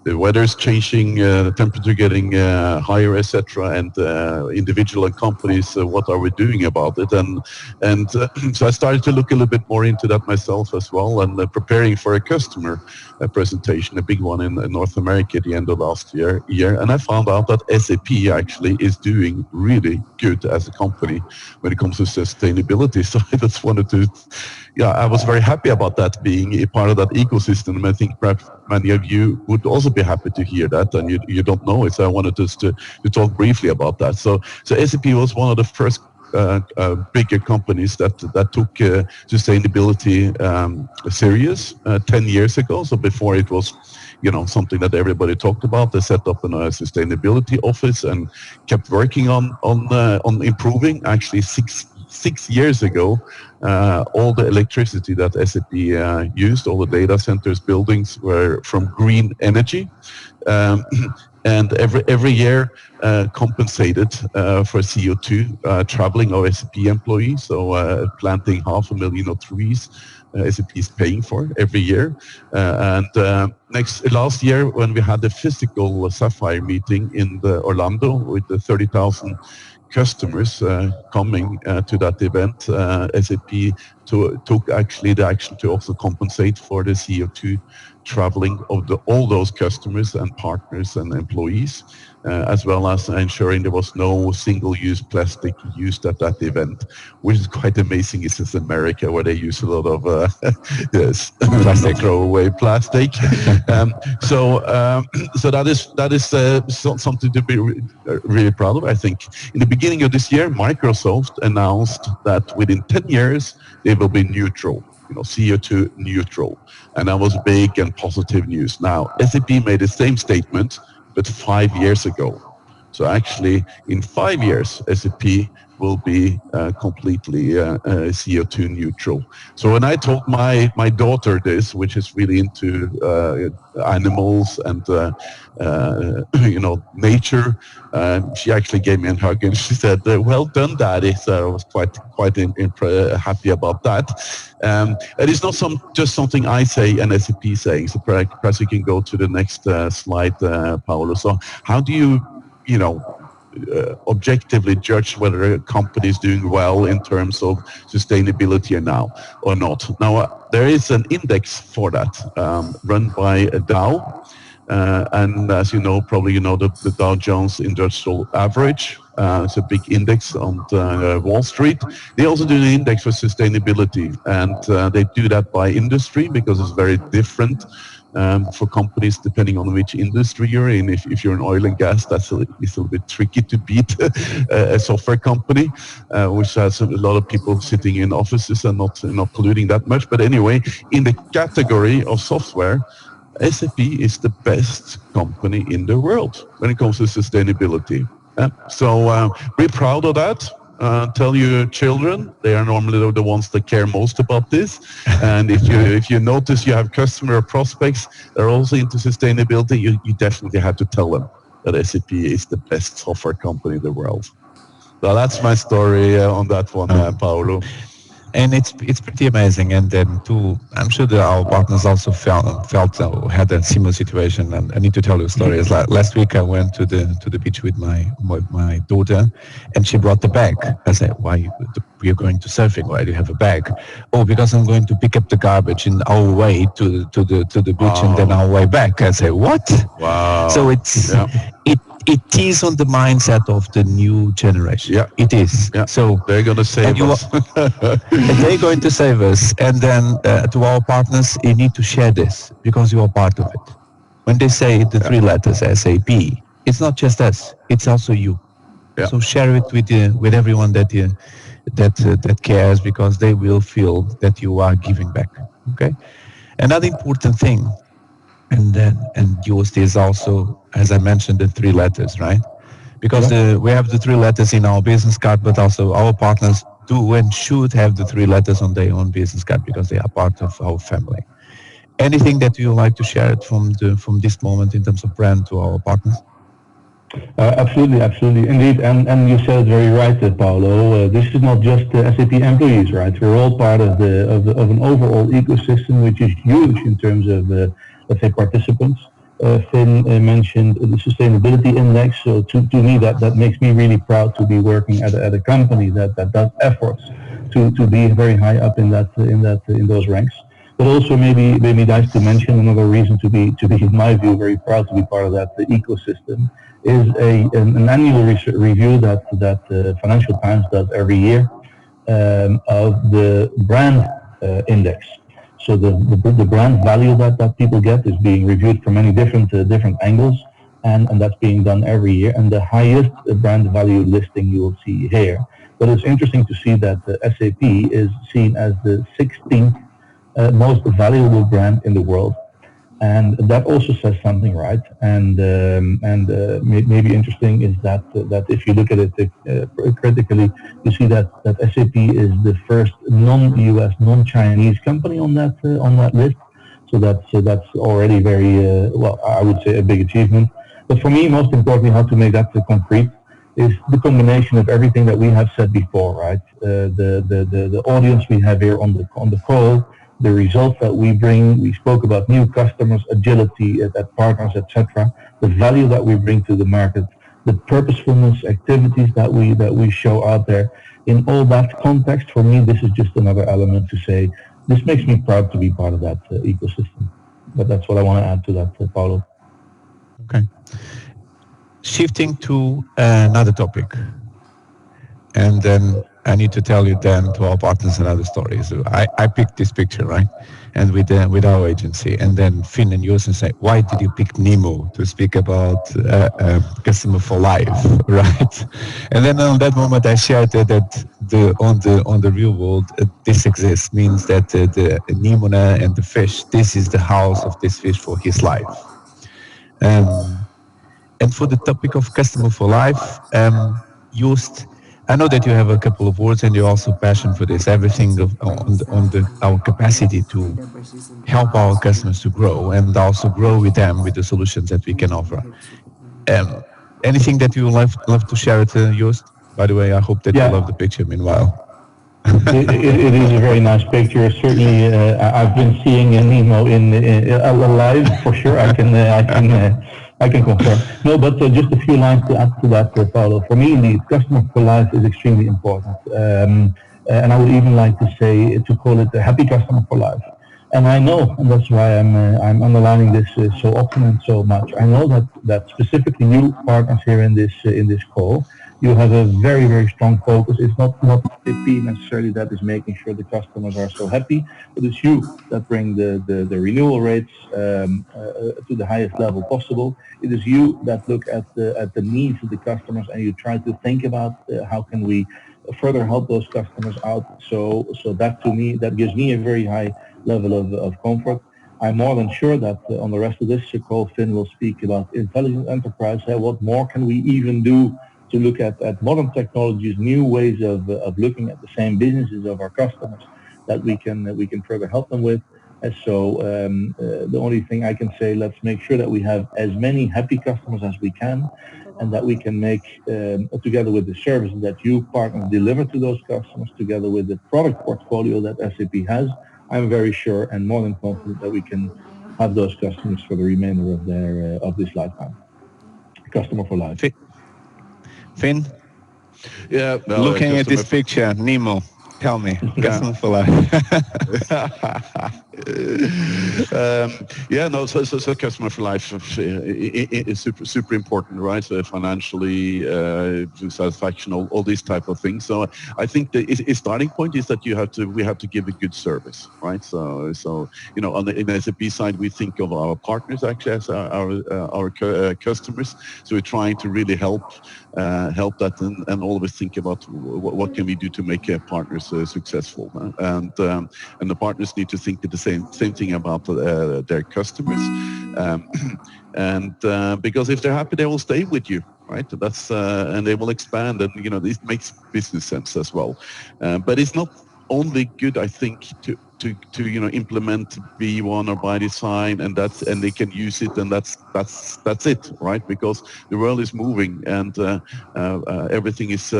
the weather's changing, the temperature getting higher, etc. And individual and companies, what are we doing about it? And so I started to look a little bit more into that myself as well, and preparing for a customer presentation, a big one in North America at the end of last year. And I found out that SAP actually is doing really good as a company when it comes to sustainability. So I just wanted to, I was very happy about that, being a part of that ecosystem. And I think perhaps many of you would also be happy to hear that, and you don't know it. So I wanted just to talk briefly about that. So SAP was one of the first bigger companies that took sustainability serious 10 years ago. So before it was, something that everybody talked about. They set up a sustainability office and kept working on improving. Actually, six years ago, all the electricity that SAP used, all the data centers, buildings were from green energy. And every year compensated for CO2 traveling of SAP employees. So planting 500,000 trees, SAP is paying for every year. Last year, when we had the physical Sapphire meeting in Orlando with the 30,000 customers coming to that event, SAP took actually the action to also compensate for the CO2 traveling of all those customers and partners and employees, as well as ensuring there was no single-use plastic used at that event, which is quite amazing. It's in America where they use a lot of plastic, throwaway plastic. So that is something to be really proud of. I think in the beginning of this year, Microsoft announced that within 10 years they will be neutral. CO2 neutral, and that was big and positive news. Now, SAP made the same statement, but 5 years ago. So actually, in 5 years, SAP will be completely CO2 neutral. So when I told my daughter this, which is really into animals and nature, she actually gave me a hug and she said, "Well done, Daddy." So I was quite happy about that. It is not just something I say and SAP saying. So perhaps you can go to the next slide, Paolo. So how do you objectively judge whether a company is doing well in terms of sustainability or not? Now, there is an index for that run by Dow. And as you know, probably the Dow Jones Industrial Average. It's a big index on Wall Street. They also do the index for sustainability, and they do that by industry because it's very different for companies depending on which industry you're in. If you're in oil and gas, it's a little bit tricky to beat a software company, which has a lot of people sitting in offices and not polluting that much. But anyway, in the category of software, SAP is the best company in the world when it comes to sustainability. So be proud of that. Tell your children, they are normally the ones that care most about this. And if you notice you have customer or prospects that are also into sustainability, you definitely have to tell them that SAP is the best software company in the world. So that's my story on that one, Paolo. And it's pretty amazing. And then too, I'm sure that our partners also had a similar situation. And I need to tell you a story. Last week I went to the beach with my daughter, and she brought the bag. I said, "Why you're going to surfing? Why do you have a bag?" "Oh, because I'm going to pick up the garbage in our way to the beach and then our way back." I said, "What?" Wow. So it is on the mindset of the new generation. Yeah. It is. Yeah. So they're going to save us. And they're going to save us. And then to our partners, you need to share this because you are part of it. When they say the three letters SAP, it's not just us. It's also you. Yeah. So share it with everyone that cares, because they will feel that you are giving back. Okay. Another important thing. And yours is also, as I mentioned, the three letters, right? Because we have the three letters in our business card, but also our partners do and should have the three letters on their own business card because they are part of our family. Anything that you would like to share from this moment in terms of brand to our partners? Absolutely, indeed, and you said it very right, Paolo. This is not just SAP employees, right? We're all part of an overall ecosystem, which is huge in terms of let's say participants. Finn mentioned the sustainability index. So to me, that makes me really proud to be working at a company that does efforts to be very high up in those ranks. But also maybe nice to mention another reason to be in my view very proud to be part of that ecosystem is an annual review that Financial Times does every year of the brand index. So the brand value that people get is being reviewed from many different angles, and that's being done every year. And the highest brand value listing you will see here. But it's interesting to see that SAP is seen as the 16th most valuable brand in the world, and that also says something, right? And maybe interesting is that if you look at it critically, you see that SAP is the first non-US, non-Chinese company on that list. So that's already very well, I would say a big achievement. But for me, most importantly, how to make that concrete is the combination of everything that we have said before, right? The audience we have here on the call, the results that we bring. We spoke about new customers, agility at partners, etc. The value that we bring to the market, the purposefulness activities that we show out there. In all that context, for me, this is just another element to say this makes me proud to be part of that ecosystem. But that's what I want to add to that, Paulo. Okay. Shifting to another topic, and then I need to tell you then to our partners another story. So I picked this picture, right? And with our agency, and then Finn and Joost say, why did you pick Nemo to speak about customer for life, right? And then on that moment I shared that on the real world this exists, means that the Nemo and the fish, this is the house of this fish for his life. And for the topic of customer for life, Joost, I know that you have a couple of words and you're also passionate for this, everything our capacity to help our customers to grow and also grow with them with the solutions that we can offer. Anything that you would love to share with Joost? By the way, I hope that you love the picture meanwhile. It is a very nice picture. Certainly, I've been seeing Nemo in live for sure. I can confirm. No, but just a few lines to add to that, Paulo. For me, indeed, customer for life is extremely important, and I would even like to say to call it a happy customer for life. And I know, and that's why I'm underlining this so often and so much. I know that specifically you partners here in this call, you have a very, very strong focus. It's not SAP necessarily that is making sure the customers are so happy, but it's you that bring the renewal rates to the highest level possible. It is you that look at the needs of the customers, and you try to think about how can we further help those customers out. So that to me, that gives me a very high level of comfort. I'm more than sure that on the rest of this call, Finn will speak about intelligent enterprise. What more can we even do to look at modern technologies, new ways of looking at the same businesses of our customers that we can further help them with. And so the only thing I can say, let's make sure that we have as many happy customers as we can, and that we can make, together with the services that you partners deliver to those customers, together with the product portfolio that SAP has, I'm very sure and more than confident that we can have those customers for the remainder of this lifetime. Customer for life. Finn? Yeah. No, looking at this picture, Nemo, tell me, customer for life. So customer for life is super important, right? So financially, satisfaction, all these type of things. So I think the starting point is that we have to give a good service, right? So on the SAP side, we think of our partners actually as our customers. So we're trying to really help that and always think about what can we do to make partners successful, and the partners need to think the same thing about their customers, and because if they're happy, they will stay with you, right? That's and they will expand, and this makes business sense as well. But it's not only good, I think, to to implement B1 or by design, and they can use it, and that's it, right? Because the world is moving, and everything is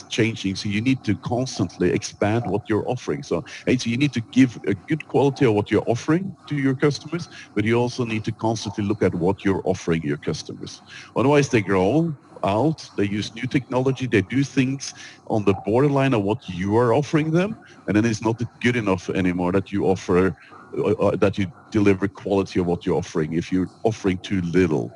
changing. So you need to constantly expand what you're offering. So you need to give a good quality of what you're offering to your customers, but you also need to constantly look at what you're offering your customers. Otherwise, they grow out, they use new technology, they do things on the borderline of what you are offering them, and then it's not good enough anymore that you offer, that you deliver quality of what you're offering if you're offering too little.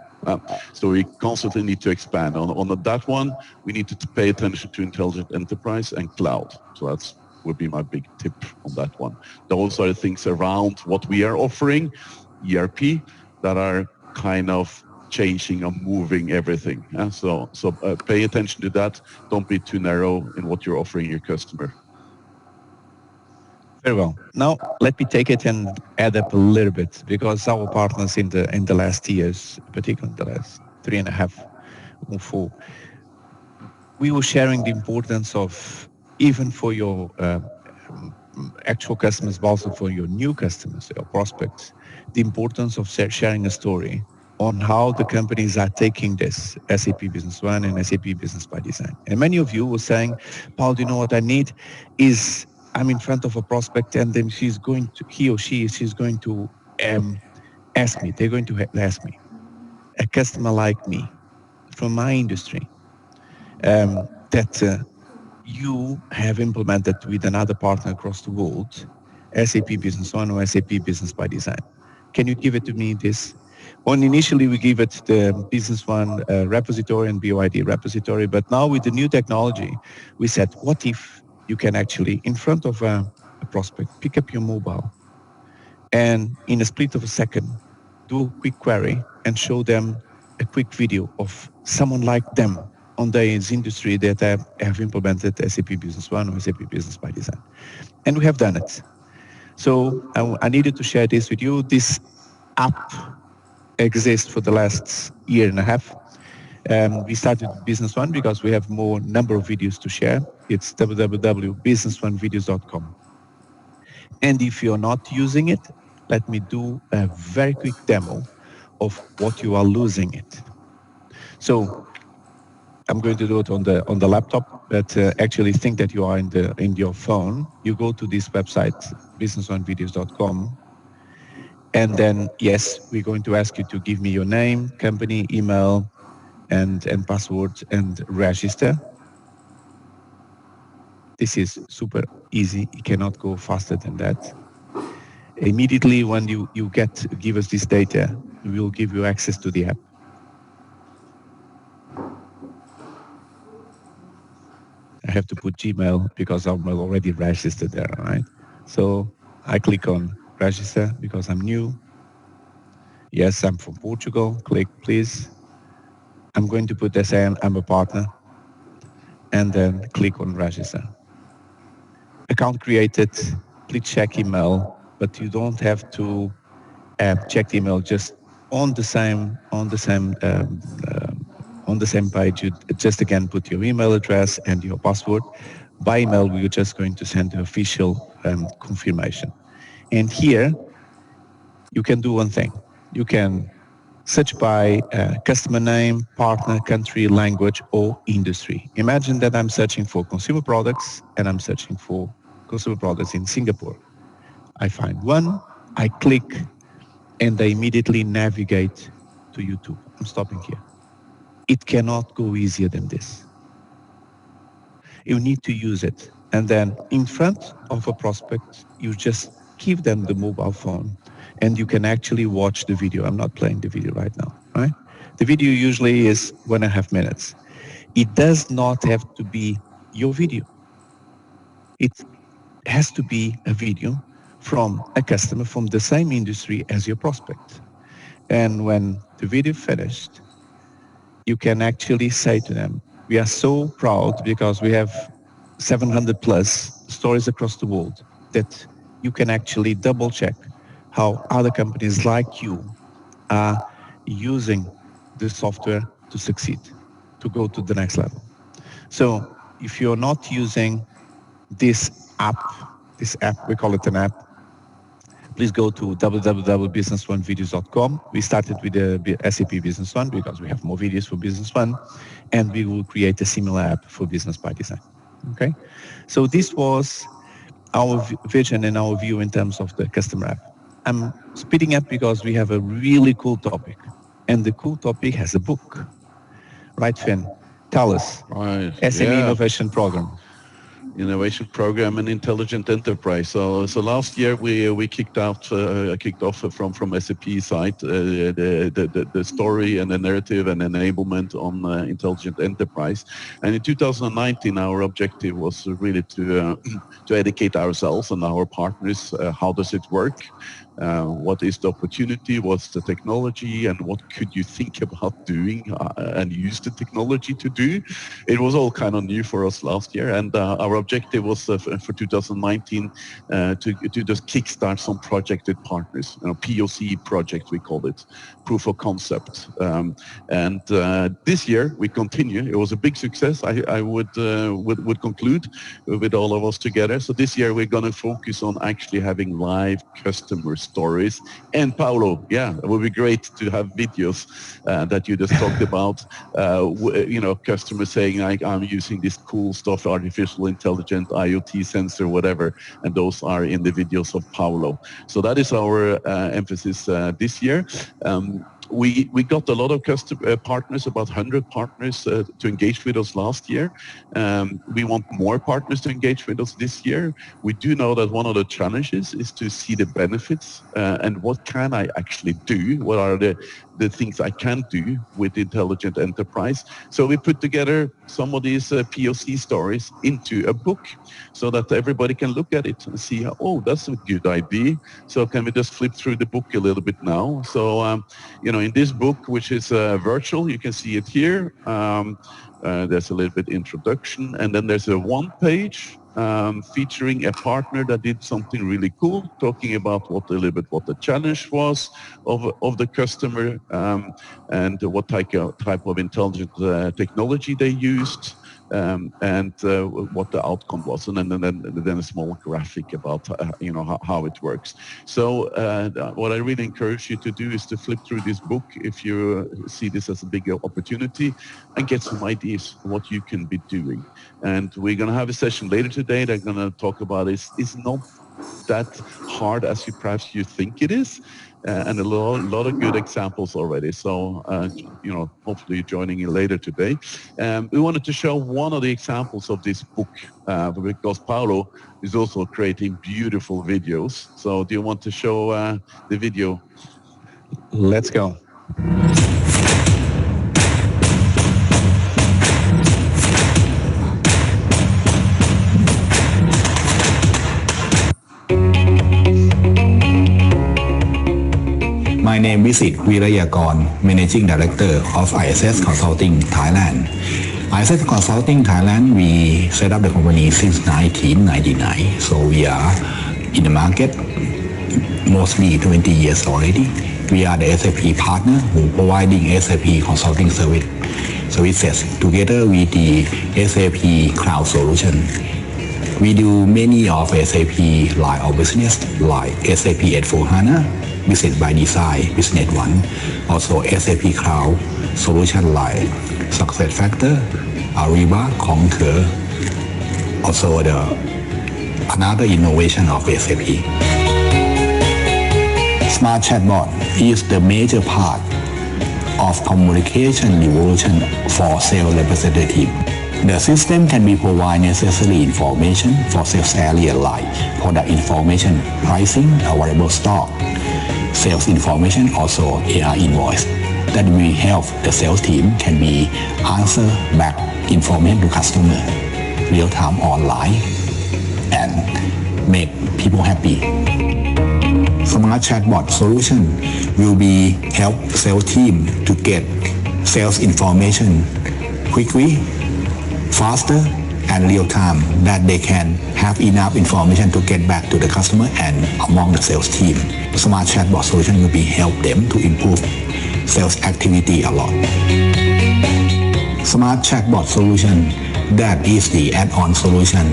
So we constantly need to expand. On that one, we need to pay attention to intelligent enterprise and cloud. So that's would be my big tip on that one. Those are the things around what we are offering, ERP, that are kind of changing or moving everything. So pay attention to that. Don't be too narrow in what you're offering your customer. Very well. Now let me take it and add up a little bit, because our partners in the last years, particularly in the last 3.5 or 4, we were sharing the importance of, even for your actual customers, but also for your new customers, your prospects, the importance of sharing a story on how the companies are taking this SAP Business One and SAP Business by Design. And many of you were saying, Paul, do you know what I need is I'm in front of a prospect, and then she's going to ask me, they're going to ask me, a customer like me from my industry, that you have implemented with another partner across the world, SAP Business One or SAP Business by Design. Can you give it to me this? When initially we give it the Business One repository and BOID repository, but now with the new technology, we said, what if you can actually, in front of a prospect, pick up your mobile and in a split of a second, do a quick query and show them a quick video of someone like them on their industry that have implemented SAP Business One or SAP Business by Design. And we have done it. So I needed to share this with you. This app exists for the last 1.5 years. We started Business One because we have more number of videos to share. It's www.businessonevideos.com. And if you're not using it, let me do a very quick demo of what you are losing it. So I'm going to do it on the laptop, but actually think that you are in your phone. You go to this website, businessonevideos.com, and then yes, we're going to ask you to give me your name, company, email, and password, and register. This is super easy. You cannot go faster than that. Immediately when you give us this data, we will give you access to the app. I have to put Gmail because I'm already registered there, right? So I click on register because I'm new. Yes, I'm from Portugal. Click, please. I'm going to put this in, I'm a partner, and then click on register. Account created, please check email, but you don't have to check the email just on the same page. You just again put your email address and your password. By email, we're just going to send the official confirmation. And here, you can do one thing. You can search by customer name, partner, country, language, or industry. Imagine that I'm searching for consumer products and I'm searching for consumer products in Singapore. I find one, I click, and I immediately navigate to YouTube. I'm stopping here. It cannot go easier than this. You need to use it. And then in front of a prospect, you just give them the mobile phone and you can actually watch the video. I'm not playing the video right now, right? The video usually is 1.5 minutes. It does not have to be your video. It has to be a video from a customer from the same industry as your prospect. And when the video finished, you can actually say to them, we are so proud because we have 700 plus stories across the world that you can actually double check how other companies like you are using the software to succeed, to go to the next level. So if you're not using this app, we call it an app, please go to www.business1videos.com. We started with the SAP Business One because we have more videos for Business One, and we will create a similar app for Business by Design. Okay, so this was our vision and our view in terms of the customer app. I'm speeding up because we have a really cool topic, and the cool topic has a book. Right, Finn? Tell us. Right. SME Innovation Program. Innovation Program and Intelligent Enterprise. So last year we kicked off from SAP side the story and the narrative and enablement on Intelligent Enterprise. And in 2019, our objective was really to educate ourselves and our partners. How does it work? What is the opportunity? What's the technology? And what could you think about doing and use the technology to do? It was all kind of new for us last year, and our objective was for 2019 to just kickstart some project with partners, POC project we called it, proof of concept. And this year we continue. It was a big success. I would conclude with all of us together. So this year we're going to focus on actually having live customer stories. And Paolo, yeah, it would be great to have videos that you just talked about. Customers saying I'm using this cool stuff, artificial intelligence, IoT sensor, whatever, and those are in the videos of Paolo. So that is our emphasis this year. We got a lot of customer partners, about 100 partners to engage with us last year. We want more partners to engage with us this year. We do know that one of the challenges is to see the benefits and what can I actually do? What are the things I can do with Intelligent Enterprise? So we put together some of these POC stories into a book so that everybody can look at it and see, oh, that's a good idea. So can we just flip through the book a little bit now? So, in this book, which is virtual, you can see it here. There's a little bit introduction, and then there's a one page featuring a partner that did something really cool, talking about what the challenge was of the customer and what type of intelligent technology they used. And what the outcome was, and then a small graphic about how it works. So what I really encourage you to do is to flip through this book if you see this as a big opportunity, and get some ideas what you can be doing. And we're going to have a session later today that I'm going to talk about it's not that hard as perhaps you think it is. And a lot of good examples already. So, hopefully joining in later today. We wanted to show one of the examples of this book because Paolo is also creating beautiful videos. So do you want to show the video? Let's go. My name is Visit Virayakon, Managing Director of ISS Consulting Thailand. ISS Consulting Thailand, we set up the company since 1999, so we are in the market mostly 20 years already. We are the SAP partner who providing SAP consulting services together with the SAP Cloud Solution. We do many of SAP line of business like SAP S/4HANA, Business by Design, Business One, also SAP Cloud Solution like SuccessFactors, Ariba, Concur, also another innovation of SAP. Smart Chatbot is the major part of communication revolution for sales representative. The system can be provide necessary information for sales area like product information, pricing, available stock, sales information, also AR invoice. That will help the sales team can be answer back information to customer real time online and make people happy. Smart Chatbot solution will be help sales team to get sales information quickly, faster and real time, that they can have enough information to get back to the customer and among the sales team. Smart Chatbot solution will be help them to improve sales activity a lot. Smart Chatbot solution, that is the add-on solution,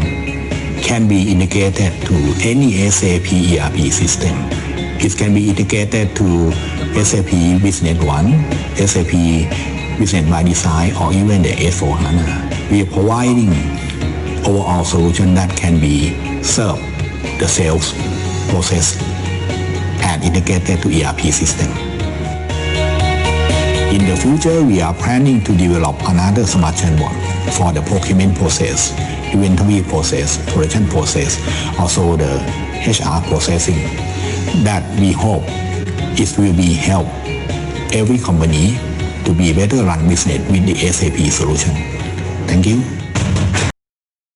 can be integrated to any SAP ERP system It can be integrated to SAP Business One, SAP Business by Design, or even the S/4HANA. We are providing overall solution that can be served the sales process and integrated to ERP system. In the future, we are planning to develop another smart chatbot for the procurement process, inventory process, production process, also the HR processing, that we hope it will be help every company to be better run business with the SAP solution. Thank you.